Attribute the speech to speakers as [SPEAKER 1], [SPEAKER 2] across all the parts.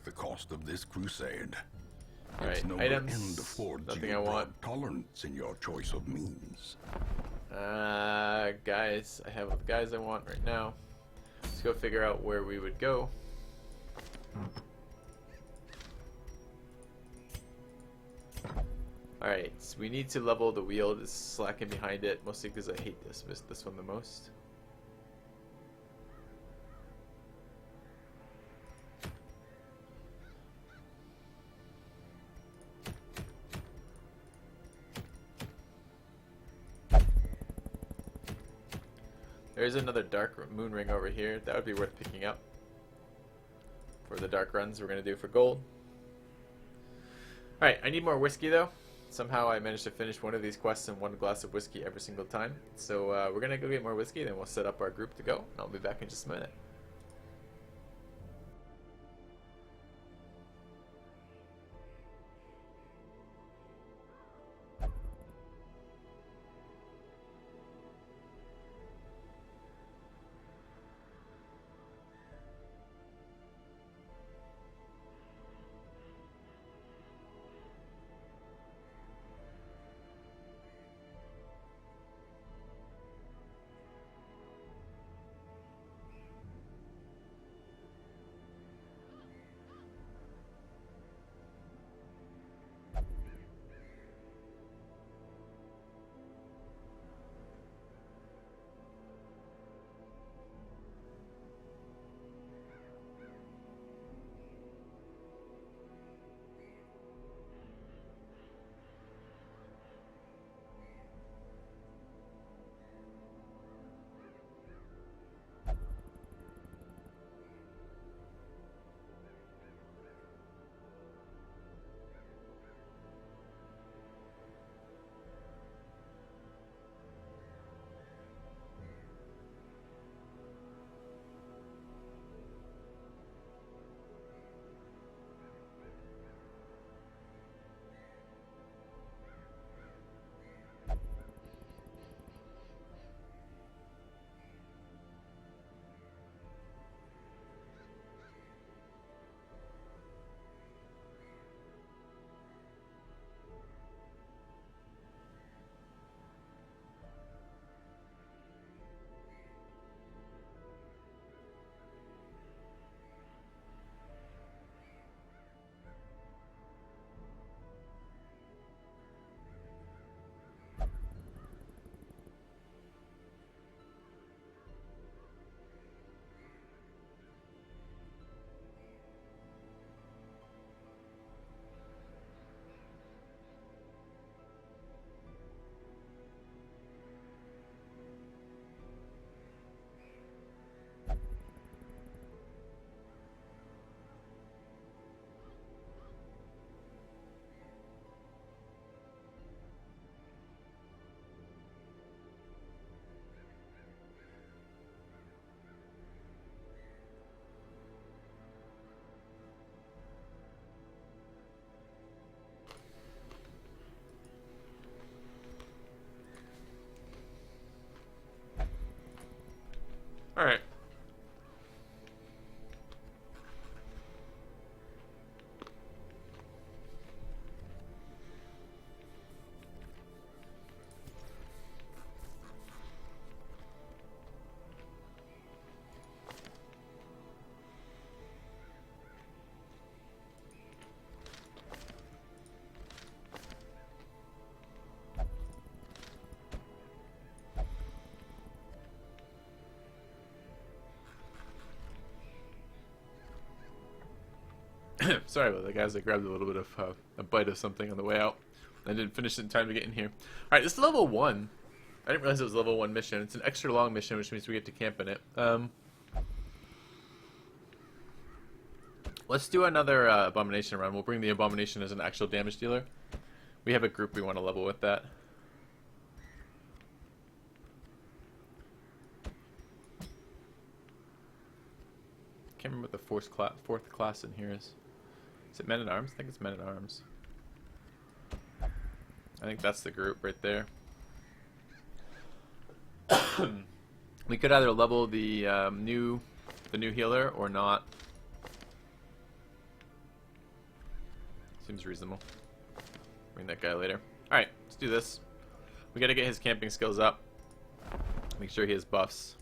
[SPEAKER 1] the cost of this crusade.
[SPEAKER 2] Alright,
[SPEAKER 1] It's no
[SPEAKER 2] items.
[SPEAKER 1] end forging
[SPEAKER 2] Nothing I
[SPEAKER 1] a
[SPEAKER 2] want.
[SPEAKER 1] broad tolerance in your choice of means.
[SPEAKER 2] Guys, I have what guys I want right now. Let's go figure out where we would go. Alright, so we need to level the wheel that's slacking behind it, mostly because I hate this one the most. There's another dark moon ring over here. That would be worth picking up for the dark runs we're going to do for gold. Alright, I need more whiskey though. Somehow I managed to finish one of these quests in one glass of whiskey every single time. So we're going to go get more whiskey, then we'll set up our group to go. And I'll be back in just a minute. Alright. Sorry about that, guys. I grabbed a little bit of a bite of something on the way out. I didn't finish it in time to get in here. Alright, this is level 1. I didn't realize it was a level 1 mission. It's an extra long mission, which means we get to camp in it. Let's do another Abomination run. We'll bring the Abomination as an actual damage dealer. We have a group we want to level with that. Can't remember what the fourth class in here is. Is it Men-at-Arms? I think it's Men-at-Arms. I think that's the group right there. We could either level the new healer or not. Seems reasonable. Bring that guy later. Alright, let's do this. We gotta get his camping skills up. Make sure he has buffs.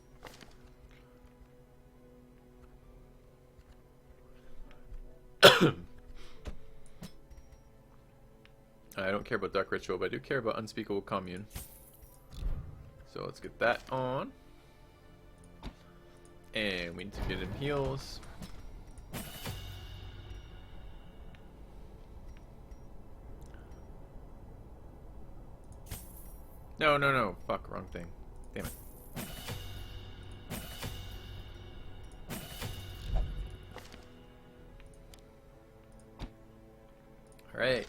[SPEAKER 2] I don't care about Dark Ritual, but I do care about Unspeakable Commune. So let's get that on. And we need to get him heals. No, no, no. Fuck, wrong thing. Damn it. Alright.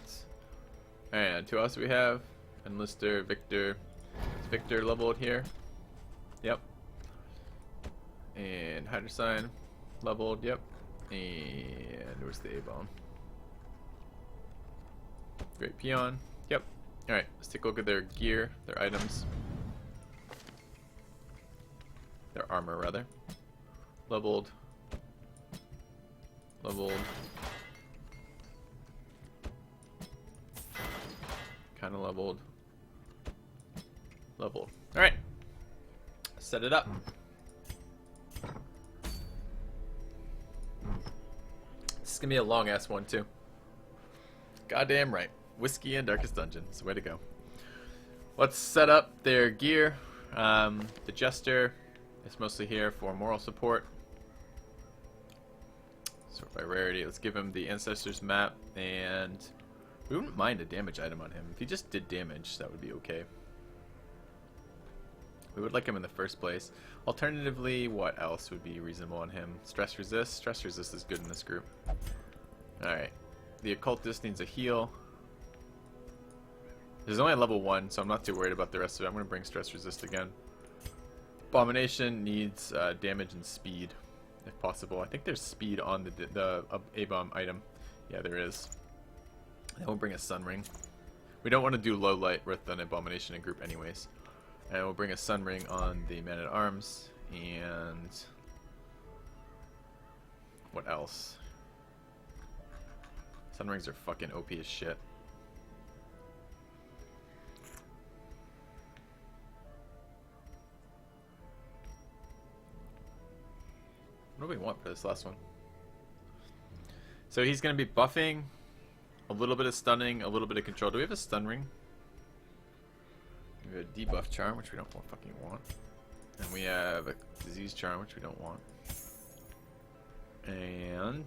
[SPEAKER 2] And who else do we have? Enlister, Victor. Is Victor leveled here? Yep. And Hydrosign leveled, yep. And where's the A-bomb? Great Peon, yep. Alright, let's take a look at their gear, their items. Their armor, rather. Leveled. Leveled. Kinda leveled. Leveled. Alright. Set it up. This is gonna be a long ass one too. Goddamn right. Whiskey and Darkest Dungeons. Way to go. Let's set up their gear. The Jester is mostly here for moral support. Sort by rarity. Let's give him the Ancestors map, and we wouldn't mind a damage item on him. If he just did damage, that would be okay. We would like him in the first place. Alternatively, what else would be reasonable on him? Stress resist? Stress resist is good in this group. Alright. The Occultist needs a heal. There's only a level 1, so I'm not too worried about the rest of it. I'm going to bring stress resist again. Abomination needs damage and speed, if possible. I think there's speed on the A-bomb item. Yeah, there is. And we'll bring a Sun Ring. We don't want to do low light with an Abomination in group anyways. And we'll bring a Sun Ring on the Man-at-Arms. And what else? Sun Rings are fucking OP as shit. What do we want for this last one? So he's going to be buffing, a little bit of stunning, a little bit of control. Do we have a stun ring? We have a debuff charm, which we don't fucking want. And we have a disease charm, which we don't want. And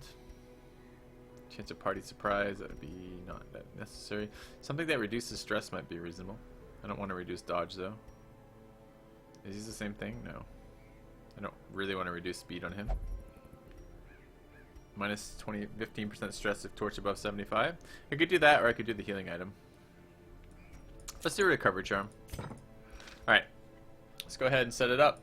[SPEAKER 2] chance of party surprise, that would be not that necessary. Something that reduces stress might be reasonable. I don't want to reduce dodge though. Is these the same thing? No. I don't really want to reduce speed on him. Minus 15% stress if torch above 75. I could do that, or I could do the healing item. Let's do a recovery charm. Alright. Let's go ahead and set it up.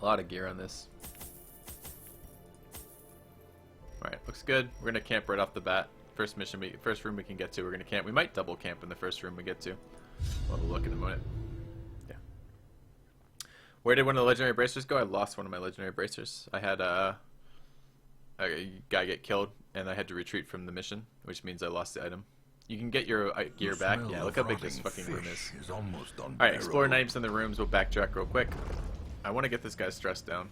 [SPEAKER 2] A lot of gear on this. Alright, looks good. We're gonna camp right off the bat. First room we can get to, we're gonna camp. We might double camp in the first room we get to. We'll have a look in a moment. Yeah. Where did one of the legendary bracers go? I lost one of my legendary bracers. I had a guy get killed, and I had to retreat from the mission, which means I lost the item. You can get your gear back. Yeah, look how big this fucking room is. Alright, explore 90% of the rooms. We'll backtrack real quick. I want to get this guy's stress down.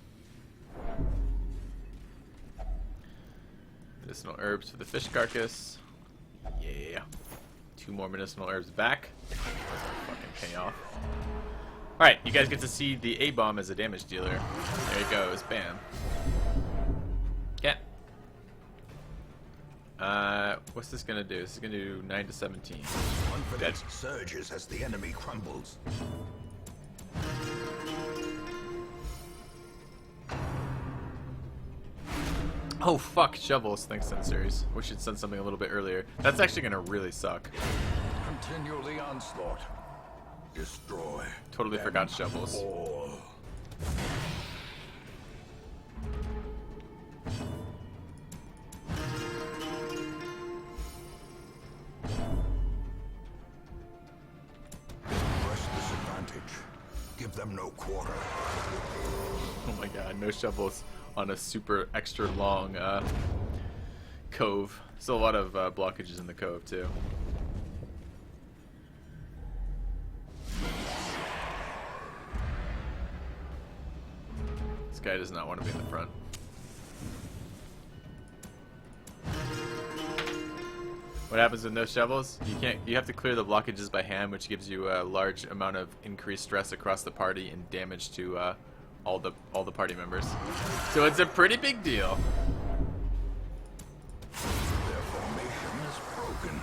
[SPEAKER 2] Medicinal herbs for the fish carcass. Yeah. 2 more medicinal herbs back. Doesn't fucking pay off. Alright, you guys get to see the A-bomb as a damage dealer. There he goes. Bam. What's this gonna do? This is gonna do 9 to 17.
[SPEAKER 1] Confidence surges as the enemy crumbles.
[SPEAKER 2] Oh fuck, shovels. Thanks, Sensories. We should send something a little bit earlier. That's actually gonna really suck.
[SPEAKER 1] Continue the onslaught. Destroy.
[SPEAKER 2] Totally forgot shovels.
[SPEAKER 1] All. them no quarter.
[SPEAKER 2] Oh my god, no shovels on a super extra long cove. Still a lot of blockages in the cove too. This guy does not want to be in the front. What happens with no shovels? You have to clear the blockages by hand, which gives you a large amount of increased stress across the party and damage to all the party members. So it's a pretty big deal.
[SPEAKER 1] Their formation is broken.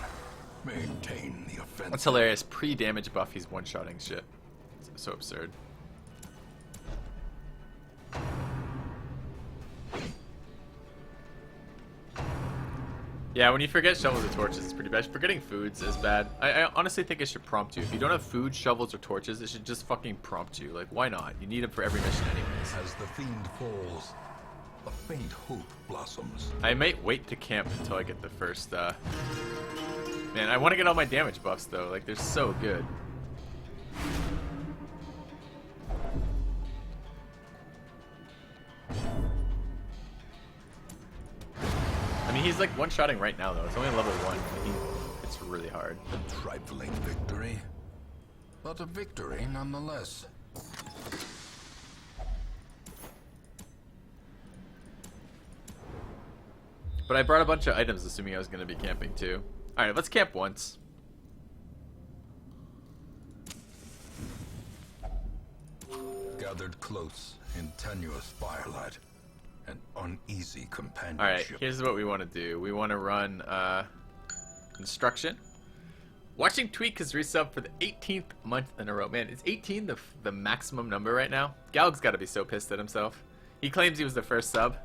[SPEAKER 1] Maintain the offensive.
[SPEAKER 2] That's hilarious. Pre-damage buff, he's one-shotting shit. It's so absurd. Yeah, when you forget shovels or torches, it's pretty bad. Forgetting foods is bad. I honestly think it should prompt you. If you don't have food, shovels, or torches, it should just fucking prompt you. Like, why not? You need them for every mission anyways.
[SPEAKER 1] As the fiend falls, a faint hope blossoms.
[SPEAKER 2] I might wait to camp until I get the first, Man, I want to get all my damage buffs, though. Like, they're so good. I mean, he's like one-shotting right now, though. It's only level 1. It's really hard.
[SPEAKER 1] A trifling victory, but a victory nonetheless.
[SPEAKER 2] But I brought a bunch of items, assuming I was going to be camping, too. Alright, let's camp once.
[SPEAKER 1] Gathered close in tenuous firelight. An uneasy companionship.
[SPEAKER 2] Alright, here's what we want to do. We want to run instruction. Watching Tweak has resubbed for the 18th month in a row. Man, is 18 the maximum number right now? Galg's got to be so pissed at himself. He claims he was the first sub.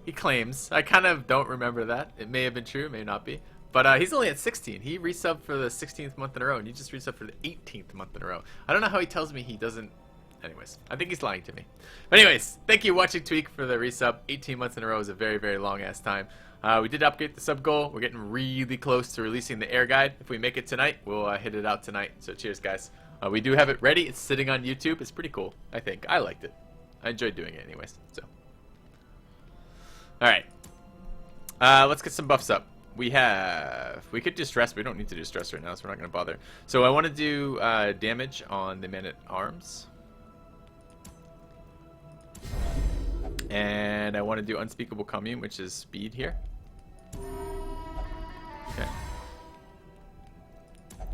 [SPEAKER 2] He claims. I kind of don't remember that. It may have been true, it may not be. But he's only at 16. He resubbed for the 16th month in a row, and he just resubbed for the 18th month in a row. I don't know how he tells me he doesn't. Anyways, I think he's lying to me. But anyways, thank you watching Tweak for the resub. 18 months in a row is a very, very long ass time. We did upgrade the sub goal. We're getting really close to releasing the air guide. If we make it tonight, we'll hit it out tonight. So cheers, guys. We do have it ready. It's sitting on YouTube. It's pretty cool, I think. I liked it. I enjoyed doing it anyways. So, all right. Let's get some buffs up. We could do stress, but we don't need to do stress right now, so we're not going to bother. So I want to do damage on the man-at-arms. And I want to do Unspeakable Commune, which is speed here. Okay.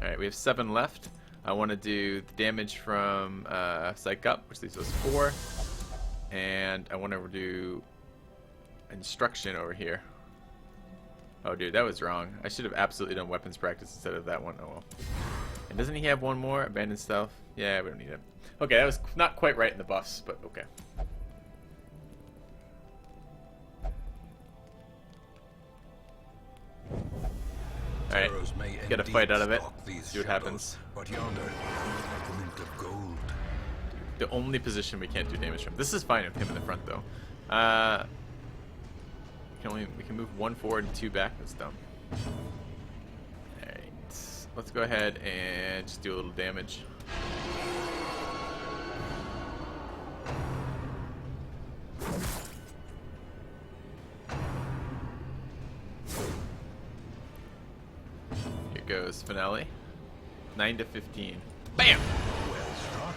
[SPEAKER 2] Alright, we have 7 left. I want to do the damage from Psych Up, which leaves us 4. And I want to do Instruction over here. Oh, dude, that was wrong. I should have absolutely done weapons practice instead of that one. Oh, well. And doesn't he have one more? Abandoned Stealth? Yeah, we don't need it. Okay, that was not quite right in the buffs, but okay. Alright, get a fight out of it. See what happens.
[SPEAKER 1] But yonder, a glint of gold.
[SPEAKER 2] The only position we can't do damage from. This is fine with him in the front, though. We can move 1 forward and 2 back. That's dumb. Alright, let's go ahead and just do a little damage. Here goes Finale. 9 to 15. Bam!
[SPEAKER 1] Well struck.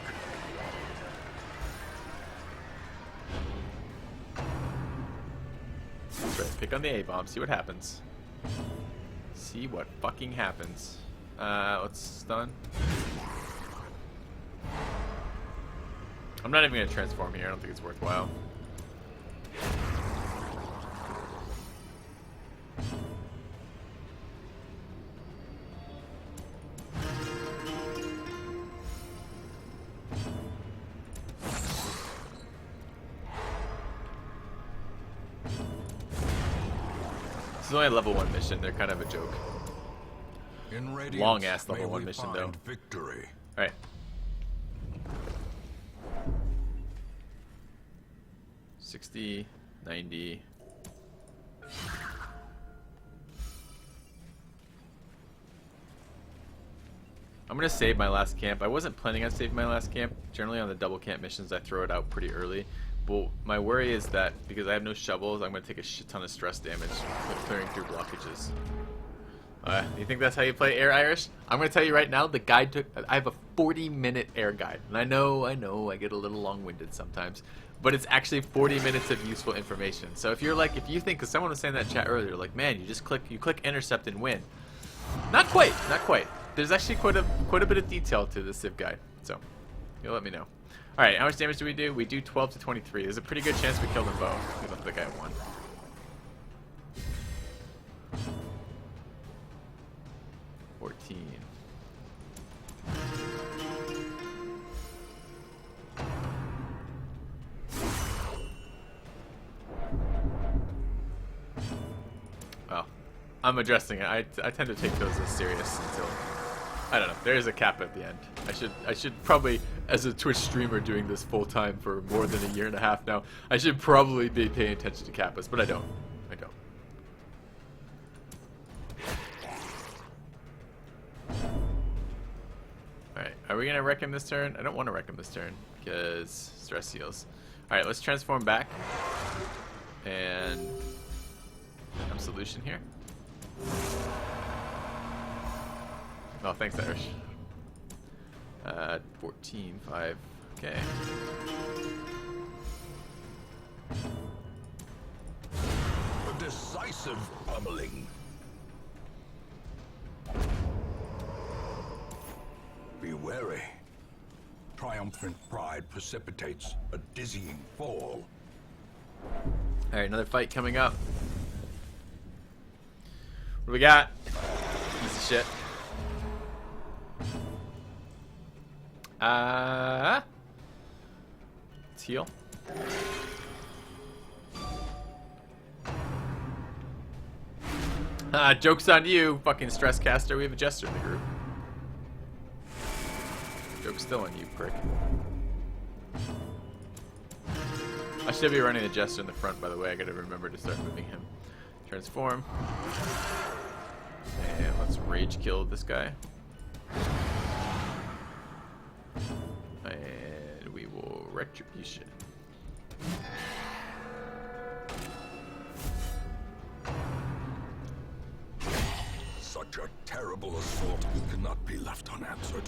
[SPEAKER 2] That's right, pick on the A-bomb, see what happens. See what fucking happens. Let's stun. I'm not even gonna transform here, I don't think it's worthwhile. This is only a level 1 mission, they're kind of a joke. Long ass level 1 mission though.
[SPEAKER 1] Victory.
[SPEAKER 2] Alright. $60, $90. I'm I'm going to save my last camp. I wasn't planning on saving my last camp. Generally on the double camp missions, I throw it out pretty early. But my worry is that because I have no shovels, I'm going to take a shit ton of stress damage clearing through blockages. You think that's how you play Air Irish? I'm going to tell you right now, the guide took... I have a 40-minute air guide. And I know, I get a little long-winded sometimes. But it's actually 40 minutes of useful information. So if you're like, if you think, because someone was saying that in chat earlier, like, man, you click intercept and win. Not quite, not quite. There's actually quite a bit of detail to the Civ guide. So, you'll let me know. Alright, how much damage do we do? We do 12 to 23. There's a pretty good chance we kill them both. We left the guy at 1. Well, I'm addressing it. I tend to take those as serious until, I don't know. There is a cap at the end. I should probably, as a Twitch streamer doing this full time for more than a year and a half now, I should probably be paying attention to kappas, but I don't. Alright, are we gonna wreck him this turn? I don't want to wreck him this turn because stress heals. Alright, let's transform back and some solution here. Oh, thanks, Irish. 14, 5. Okay.
[SPEAKER 1] A decisive pummeling. Be wary. Triumphant pride precipitates a dizzying fall.
[SPEAKER 2] Alright, another fight coming up. What do we got? Piece of shit. Let's heal. Joke's on you, fucking stress caster. We have a jester in the group. Joke's still on you, prick. I should be running the jester in the front, by the way. I gotta remember to start moving him. Transform. And let's rage kill this guy. And we will retribution.
[SPEAKER 1] Such a terrible assault cannot be left unanswered.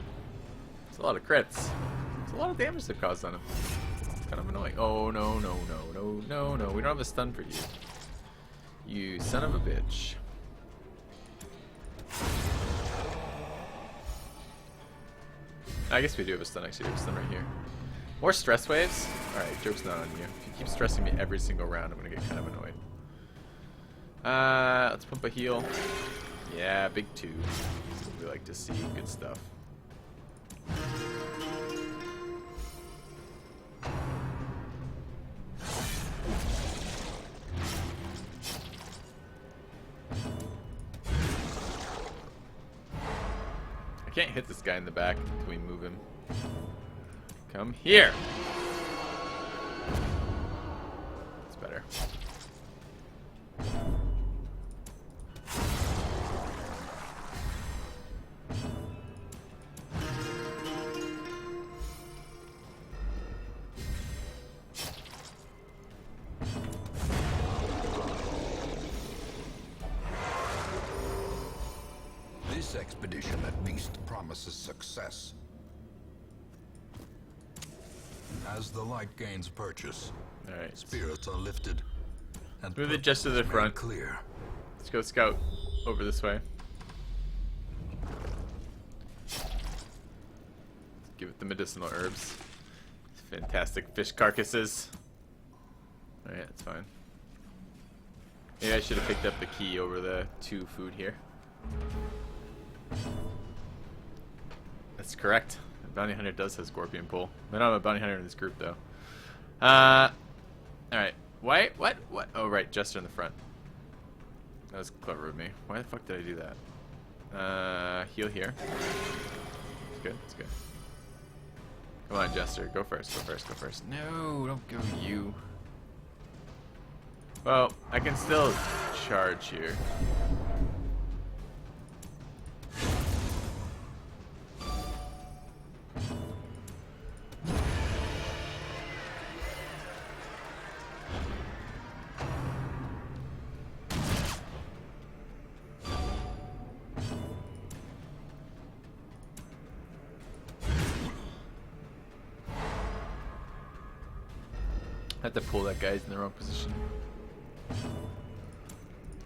[SPEAKER 2] It's a lot of crits. It's a lot of damage they've caused on him. It's kind of annoying. Oh, no. We don't have a stun for you. You son of a bitch. I guess we do have a stun, actually. We have a stun right here. More stress waves? Alright, joke's not on you. If you keep stressing me every single round, I'm gonna get kind of annoyed. Let's pump a heal. Yeah, big 2. That's what we like to see. Good stuff. I can't hit this guy in the back until we move him. Come here! It's better.
[SPEAKER 1] This expedition at least promises success. As the light gains purchase,
[SPEAKER 2] Alright.
[SPEAKER 1] spirits are lifted and
[SPEAKER 2] Move it just to the front.
[SPEAKER 1] clear.
[SPEAKER 2] Let's go scout over this way. Give it the medicinal herbs. Fantastic fish carcasses. Alright, that's fine. Maybe I should have picked up the key over the 2 food here. That's correct. The bounty hunter does have scorpion pull. I don't have a bounty hunter in this group though. Alright. Why? What? Oh, right. Jester in the front. That was clever of me. Why the fuck did I do that? Heal here. It's good. It's good. Come on, Jester. Go first. Go first. Go first. No, don't go you. Well, I can still charge here. have to pull that guy's in the wrong position.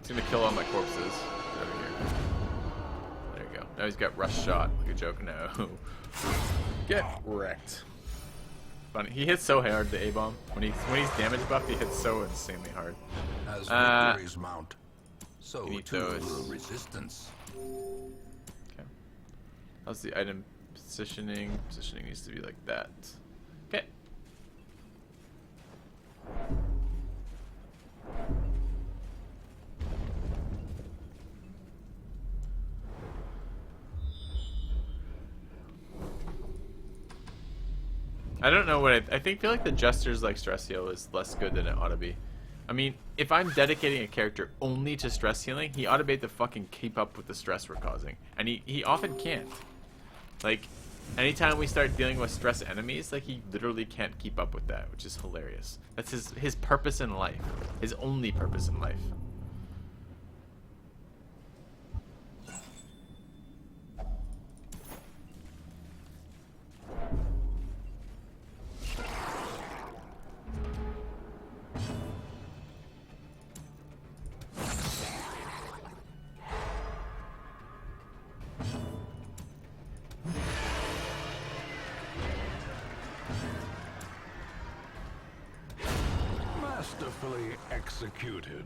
[SPEAKER 2] It's gonna kill all my corpses. Get over here. There you go. Now he's got rush shot like a joke. No. Get wrecked. Funny. He hits so hard, the A-bomb. When he's damage buffed, he hits so insanely hard.
[SPEAKER 1] As victories mount, so
[SPEAKER 2] need
[SPEAKER 1] too
[SPEAKER 2] those.
[SPEAKER 1] will resistance.
[SPEAKER 2] Okay. How's the item positioning? Positioning needs to be like that. Okay. I don't know what I feel like the Jester's like stress heal is less good than it ought to be. I mean, if I'm dedicating a character only to stress healing, he ought to be able to fucking keep up with the stress we're causing. And he often can't. Like, anytime we start dealing with stress enemies, like he literally can't keep up with that, which is hilarious. That's his purpose in life. His only purpose in life.
[SPEAKER 1] Masterfully executed.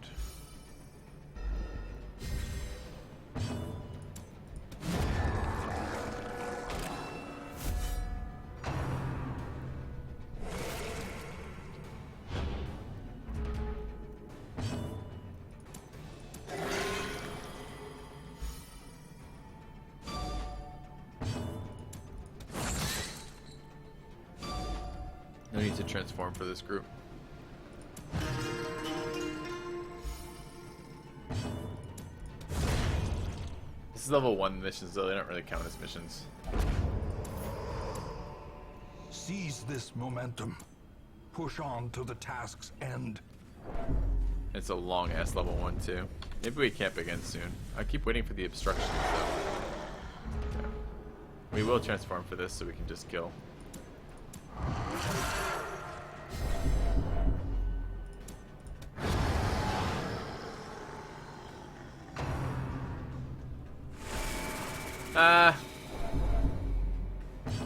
[SPEAKER 2] No need to transform for this group. This is level 1 missions, though. They don't really count as missions.
[SPEAKER 1] Seize this momentum. Push on to the task's end.
[SPEAKER 2] It's a long-ass level 1, too. Maybe we camp again soon. I keep waiting for the obstructions, though. Okay. We will transform for this, so we can just kill.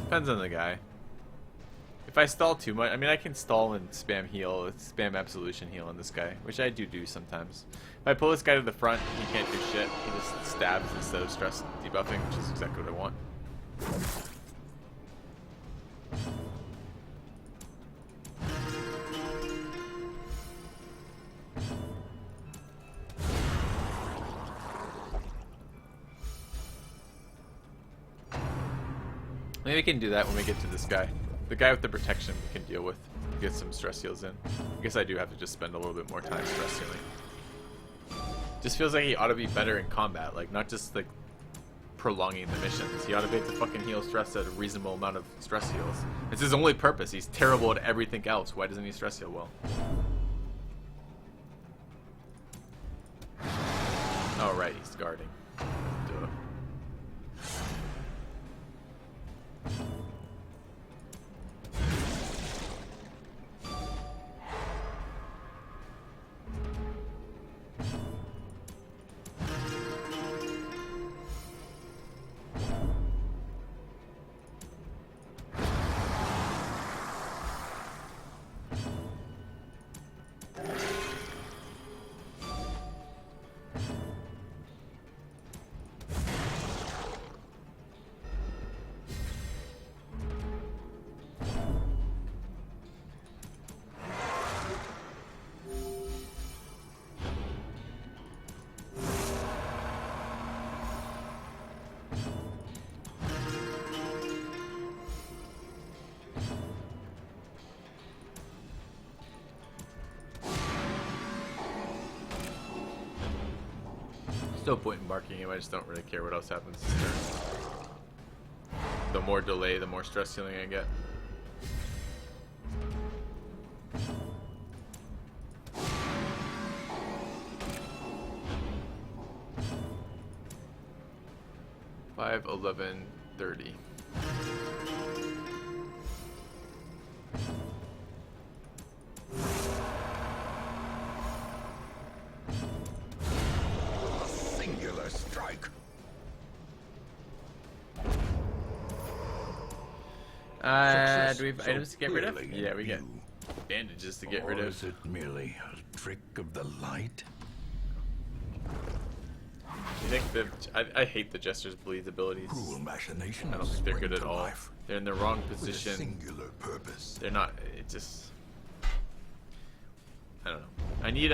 [SPEAKER 2] Depends on the guy. If I stall too much, I mean, I can stall and spam heal, spam absolution heal on this guy, which I do sometimes. If I pull this guy to the front, he can't do shit. He just stabs instead of stress debuffing, which is exactly what I want. Maybe we can do that when we get to this guy. The guy with the protection we can deal with. Get some stress heals in. I guess I do have to just spend a little bit more time stress healing. Just feels like he ought to be better in combat, like not just like prolonging the missions. He ought to be able to fucking heal stress at a reasonable amount of stress heals. It's his only purpose. He's terrible at everything else. Why doesn't he stress heal well? Oh right, he's guarding. Duh. No point in marking him, I just don't really care what else happens this turn. The more delay, the more stress healing I get. Five, 11, 30.
[SPEAKER 1] strike.
[SPEAKER 2] Do we have
[SPEAKER 1] So
[SPEAKER 2] items to get rid of?
[SPEAKER 1] clearly in
[SPEAKER 2] Yeah, we get
[SPEAKER 1] view.
[SPEAKER 2] bandages to get rid
[SPEAKER 1] Or
[SPEAKER 2] of.
[SPEAKER 1] is it merely a trick of the light?
[SPEAKER 2] You think I hate the Jester's Bleeds abilities.
[SPEAKER 1] Cruel machinations.
[SPEAKER 2] I don't think they're good
[SPEAKER 1] spring
[SPEAKER 2] at
[SPEAKER 1] to
[SPEAKER 2] all.
[SPEAKER 1] life
[SPEAKER 2] They're in the wrong
[SPEAKER 1] with a
[SPEAKER 2] position.
[SPEAKER 1] singular purpose.
[SPEAKER 2] They're not. It just. I don't know. I need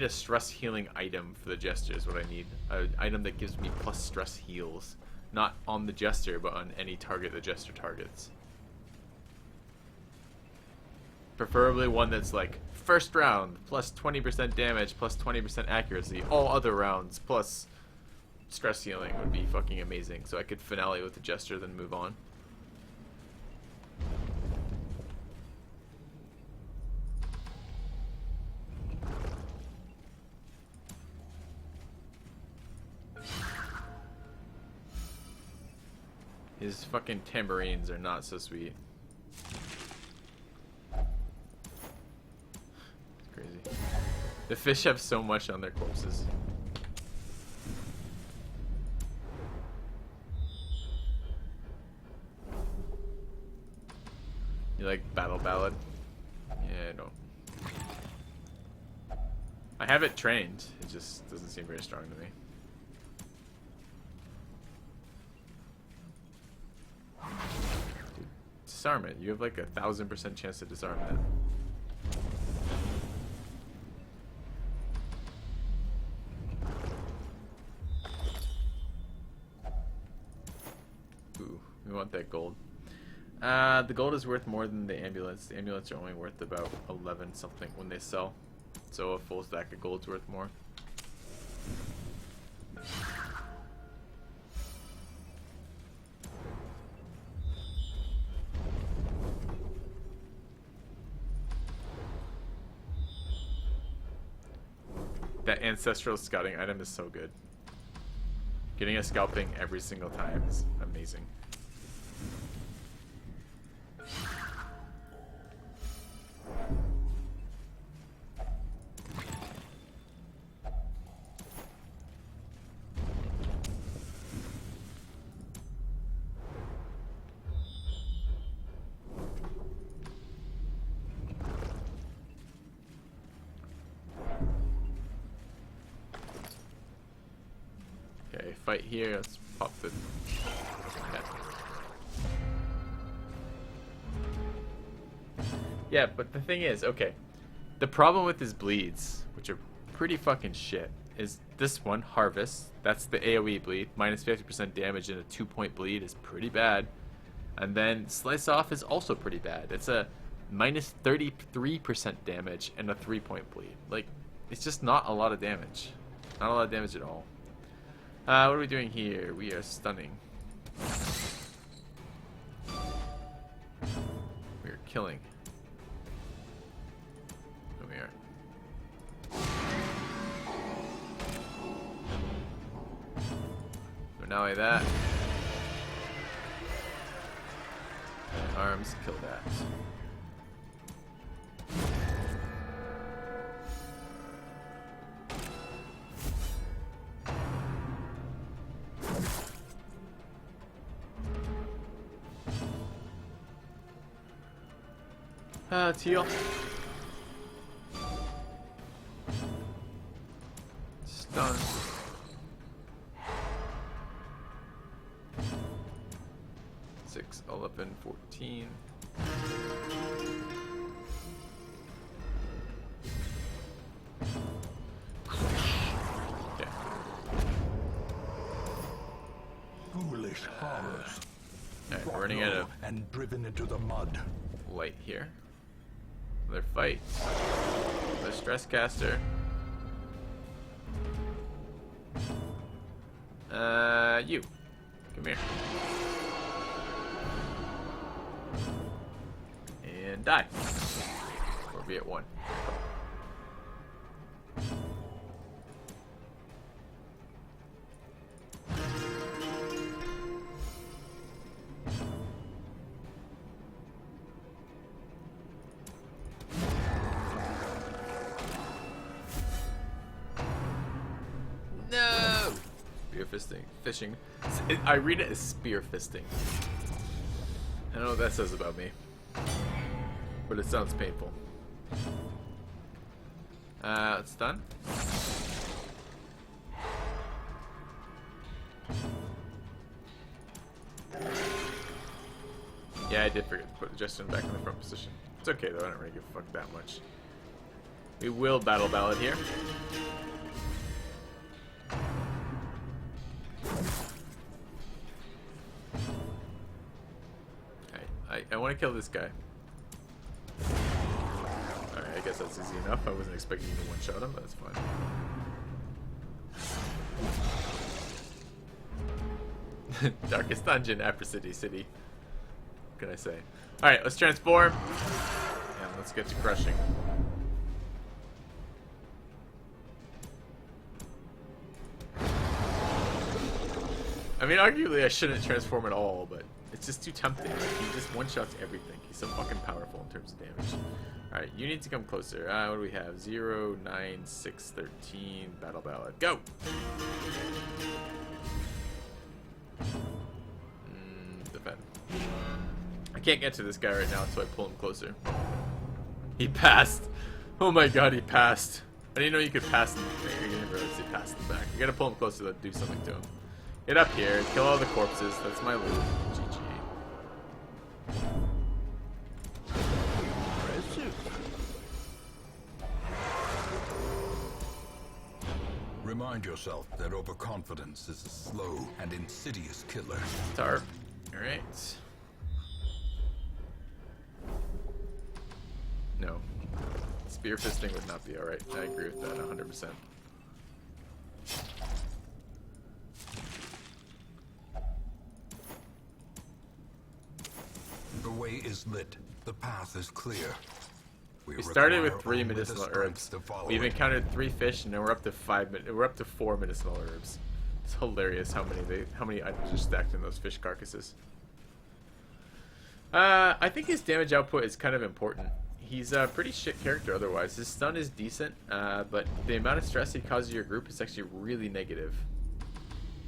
[SPEAKER 2] a stress healing item for the Jester is what I need. An item that gives me plus stress heals. Not on the Jester, but on any target the Jester targets. Preferably one that's like, first round, plus 20% damage, plus 20% accuracy. All other rounds, plus stress healing would be fucking amazing. So I could finale with the Jester, then move on. His fucking tambourines are not so sweet. It's crazy. The fish have so much on their corpses. You like Battle Ballad? Yeah, I don't. I have it trained. It just doesn't seem very strong to me. Dude, disarm it. You have like 1000% chance to disarm that. Ooh, we want that gold. The gold is worth more than the ambulance. The ambulance are only worth about 11 something when they sell. So a full stack of gold's worth more. That ancestral scouting item is so good. Getting a scalping every single time is amazing. Okay, fight here. Let's pop the. Yeah, but the thing is, okay. The problem with his bleeds, which are pretty fucking shit, is this one, Harvest. That's the AoE bleed. Minus 50% damage and a 2-point bleed is pretty bad. And then Slice Off is also pretty bad. It's a minus 33% damage and a 3-point bleed. Like, it's just not a lot of damage. Not a lot of damage at all. What are we doing here? We are stunning. We are killing. No, we aren't. So now like that. Arms, kill that. Let's heal. Stun. Six, 11, 14. Okay.
[SPEAKER 1] Foolish horrors.
[SPEAKER 2] Alright,
[SPEAKER 1] Brought
[SPEAKER 2] we're running out
[SPEAKER 1] low
[SPEAKER 2] of
[SPEAKER 1] and driven into the mud.
[SPEAKER 2] light here. Another fight. Another stress caster. You. Come here. And die. Or be at 1. fishing. I read it as spear fisting. I don't know what that says about me, but it sounds painful. It's done. Yeah, I did forget to put Justin back in the front position. It's okay though, I don't really give a fuck that much. We will battle ballad here. I want to kill this guy. Alright, I guess that's easy enough. I wasn't expecting you to one-shot him, but that's fine. Darkest dungeon after City. What can I say? Alright, let's transform. And let's get to crushing. I mean, arguably I shouldn't transform at all, but it's just too tempting. Like, he just one-shots everything. He's so fucking powerful in terms of damage. Alright, you need to come closer. What do we have? 0, 9, 6, 13. Battle ballad. Go! Defend. I can't get to this guy right now, so I pull him closer. He passed! Oh my god, he passed. I didn't know you could pass him. I didn't realize he passed him back. You gotta pull him closer to do something to him. Get up here, kill all the corpses. That's my loot. GG.
[SPEAKER 1] Remind yourself that overconfidence is a slow and insidious killer.
[SPEAKER 2] Tarp. Alright. No. Spear fisting would not be alright. I agree with that 100%.
[SPEAKER 1] The way is lit. The path is clear.
[SPEAKER 2] We started with 3 medicinal herbs. We've encountered 3 fish, and now we're up to 4 medicinal herbs. It's hilarious how many items are stacked in those fish carcasses. I think his damage output is kind of important. He's a pretty shit character otherwise. His stun is decent, but the amount of stress he causes your group is actually really negative.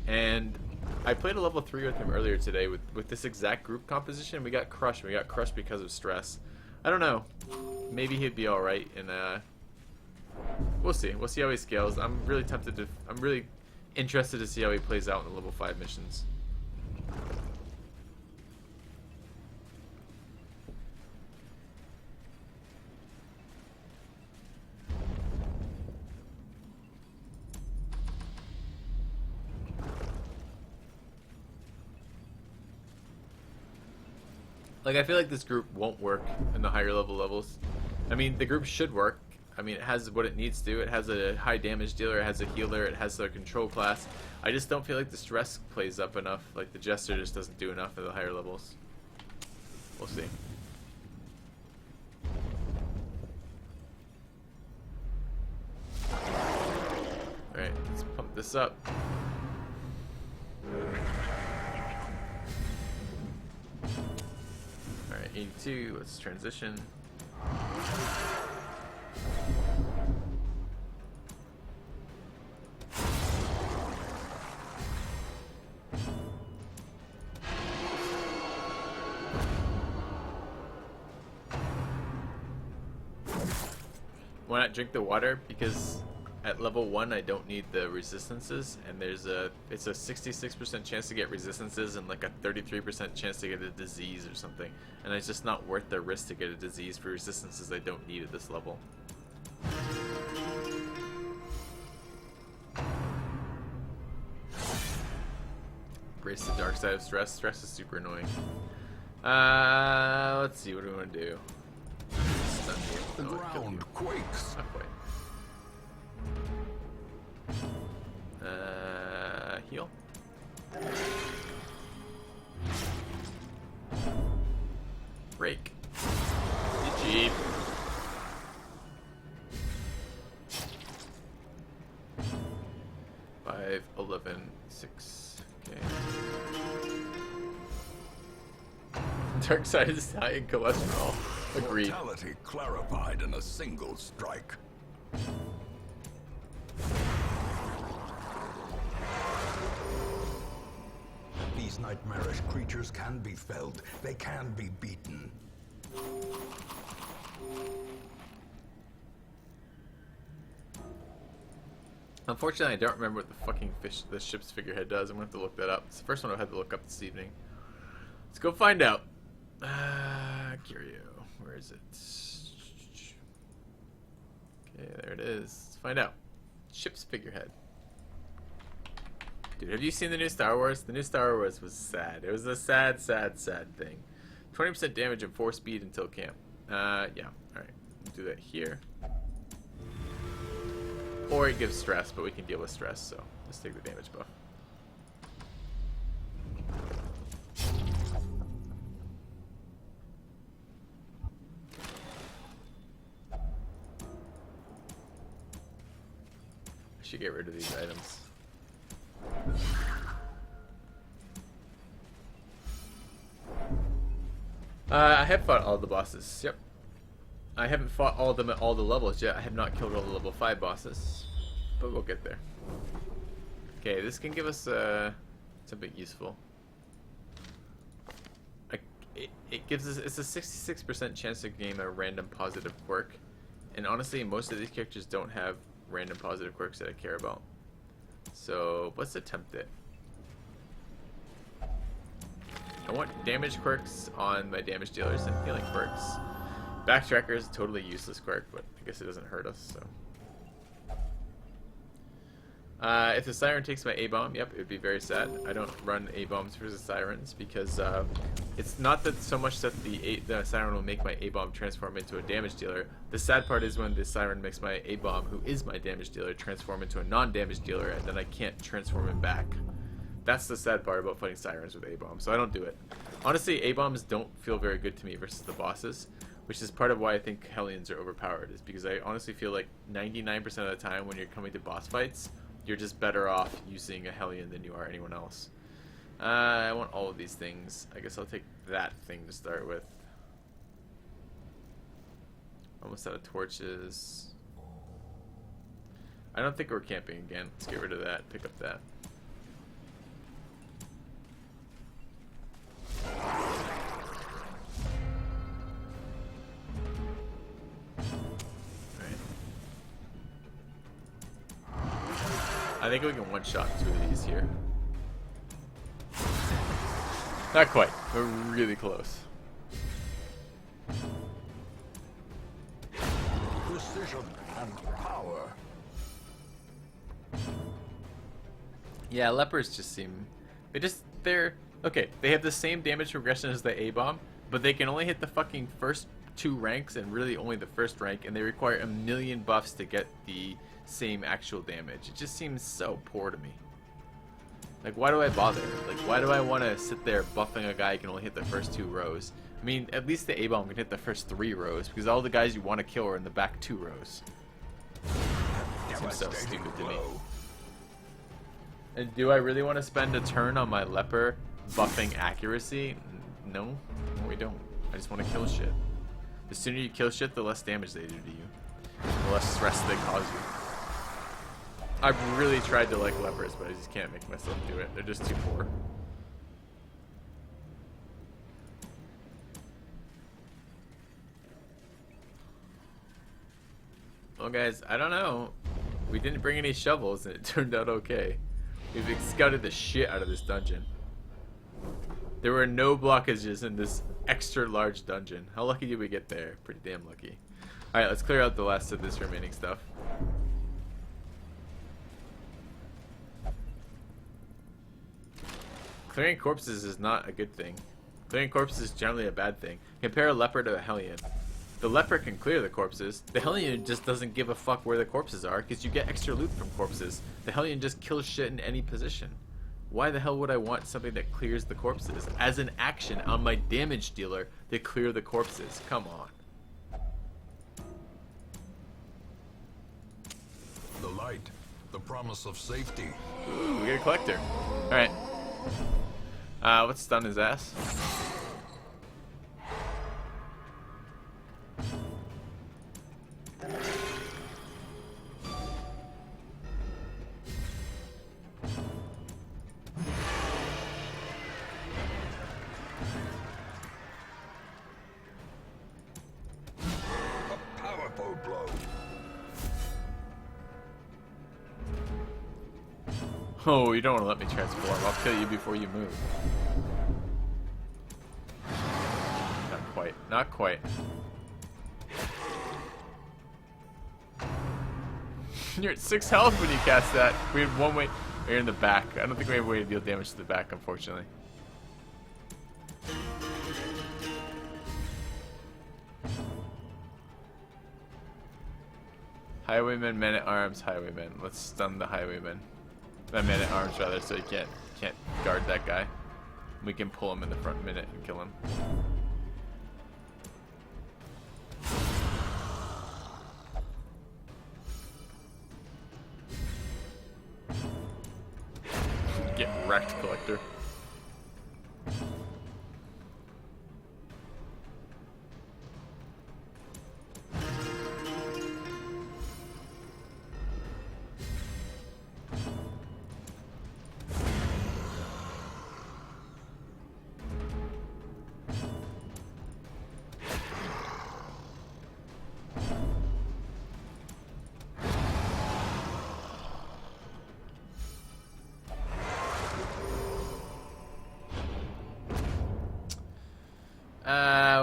[SPEAKER 2] And I played a level 3 with him earlier today with this exact group composition. We got crushed. We got crushed because of stress. I don't know. Maybe he'd be alright, and we'll see. We'll see how he scales. I'm really interested to see how he plays out in the level 5 missions. Like, I feel like this group won't work in the higher levels. I mean, the group should work. I mean, it has what it needs to. It has a high damage dealer, it has a healer, it has a control class. I just don't feel like the stress plays up enough. Like, the Jester just doesn't do enough at the higher levels. We'll see. Alright, let's pump this up. Alright, 82, let's transition. Why not drink the water? Because at level 1 I don't need the resistances, and it's a 66% chance to get resistances and like a 33% chance to get a disease or something, and it's just not worth the risk to get a disease for resistances I don't need at this level. Embrace the dark side of stress. Stress is super annoying. Let's see, what do we want to do? Stun you.
[SPEAKER 1] The ground quakes.
[SPEAKER 2] Not quite. Heal. Break. GG. Five, 11, 6. Okay. Dark side is high in cholesterol. Agreed.
[SPEAKER 1] Mortality clarified in a single strike. These nightmarish creatures can be felled. They can be beaten.
[SPEAKER 2] Unfortunately, I don't remember what the fucking the ship's figurehead does. I'm gonna have to look that up. It's the first one I had to look up this evening. Let's go find out. Curio, where is it? Okay, there it is. Let's find out. Ship's figurehead. Dude, have you seen the new Star Wars? The new Star Wars was sad. It was a sad, sad, sad thing. 20% damage and 4 speed until camp. Yeah. Alright. We'll do that here. Or it gives stress, but we can deal with stress, so let's take the damage buff. I should get rid of these items. I have fought all the bosses. Yep. I haven't fought all of them at all the levels yet. I have not killed all the level 5 bosses, but we'll get there. Okay, this can give us something useful. It gives us, it's a 66% chance to gain a random positive quirk, and honestly, most of these characters don't have random positive quirks that I care about. So let's attempt it. I want damage quirks on my damage dealers and healing quirks. Backtracker is a totally useless quirk, but I guess it doesn't hurt us, so. If the Siren takes my A-Bomb, yep, it would be very sad. I don't run A-Bombs versus Sirens because it's not that so much that the Siren will make my A-Bomb transform into a damage dealer. The sad part is when the Siren makes my A-Bomb, who is my damage dealer, transform into a non-damage dealer, and then I can't transform him back. That's the sad part about fighting Sirens with A-Bomb, so I don't do it. Honestly, A-Bombs don't feel very good to me versus the bosses, which is part of why I think Hellions are overpowered, is because I honestly feel like 99% of the time when you're coming to boss fights, you're just better off using a Hellion than you are anyone else. I want all of these things. I guess I'll take that thing to start with. Almost out of torches. I don't think we're camping again. Let's get rid of that. Pick up that. I think we can one-shot 2 of these here. Not quite. We're really close.
[SPEAKER 1] Precision and power.
[SPEAKER 2] Yeah, lepers just seem... They're... Okay, they have the same damage progression as the A-Bomb, but they can only hit the fucking first 2 ranks, and really only the first rank, and they require a million buffs to get the same actual damage. It just seems so poor to me. Like, why do I bother? Like, why do I want to sit there buffing a guy who can only hit the first 2 rows? I mean, at least the A-Bomb can hit the first 3 rows, because all the guys you want to kill are in the back 2 rows. It seems so stupid to me. And do I really want to spend a turn on my leper buffing accuracy? No, we don't. I just want to kill shit. The sooner you kill shit, the less damage they do to you. The less stress they cause you. I've really tried to like lepers, but I just can't make myself do it. They're just too poor. Well, guys, I don't know. We didn't bring any shovels, and it turned out okay. We've scouted the shit out of this dungeon. There were no blockages in this extra large dungeon. How lucky did we get there? Pretty damn lucky. Alright, let's clear out the last of this remaining stuff. Clearing corpses is not a good thing. Clearing corpses is generally a bad thing. Compare a leper to a Hellion. The leper can clear the corpses. The Hellion just doesn't give a fuck where the corpses are because you get extra loot from corpses. The Hellion just kills shit in any position. Why the hell would I want something that clears the corpses as an action on my damage dealer to clear the corpses? Come on.
[SPEAKER 1] The light, the promise of safety.
[SPEAKER 2] Ooh, we got a collector. Alright. Let's stun his ass. Oh, you don't want to let me transform. I'll kill you before you move. Not quite. Not quite. You're at 6 health when you cast that. We had one way. You're in the back. I don't think we have a way to deal damage to the back, unfortunately. Highwaymen, men-at-arms, highwaymen. Let's stun the highwaymen. Men-at-arms, rather, so you can't guard that guy. We can pull him in the front minute and kill him. Get wrecked, Collector.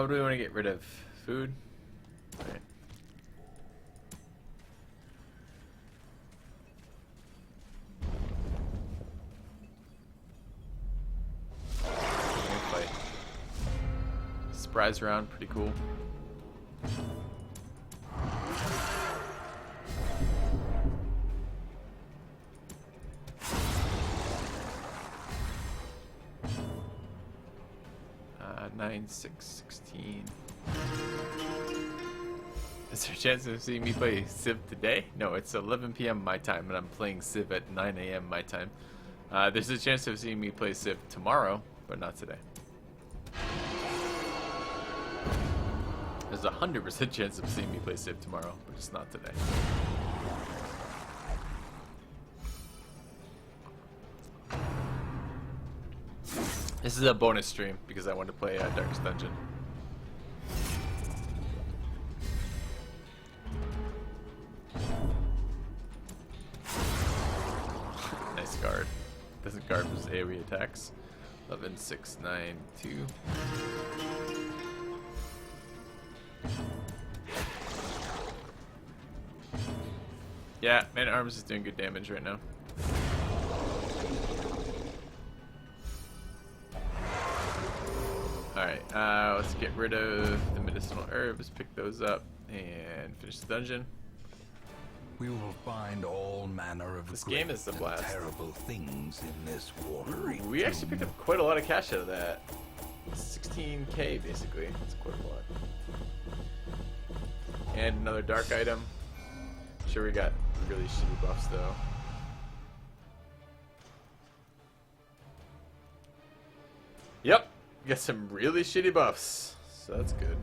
[SPEAKER 2] What do we want to get rid of? Food? Alright. Fight. Surprise round, pretty cool. Nine, 6, 16. Is there a chance of seeing me play Civ today? No, it's 11 p.m. my time, and I'm playing Civ at 9 a.m. my time. There's a chance of seeing me play Civ tomorrow, but not today. There's a 100% chance of seeing me play Civ tomorrow, but just not today. This is a bonus stream because I want to play Darkest Dungeon. Nice guard. Doesn't guard with AoE attacks. 11, 6, 9, 2. Yeah, Man-at-Arms is doing good damage right now. Alright, let's get rid of the medicinal herbs, pick those up, and finish the dungeon.
[SPEAKER 1] We will find all manner of
[SPEAKER 2] This game is a blast.
[SPEAKER 1] terrible things in this watery.
[SPEAKER 2] We actually picked up quite a lot of cash out of that. 16k basically. That's quite a lot. And another dark item. Sure, we got really shitty buffs though. Yep, we got some really shitty buffs, so that's good.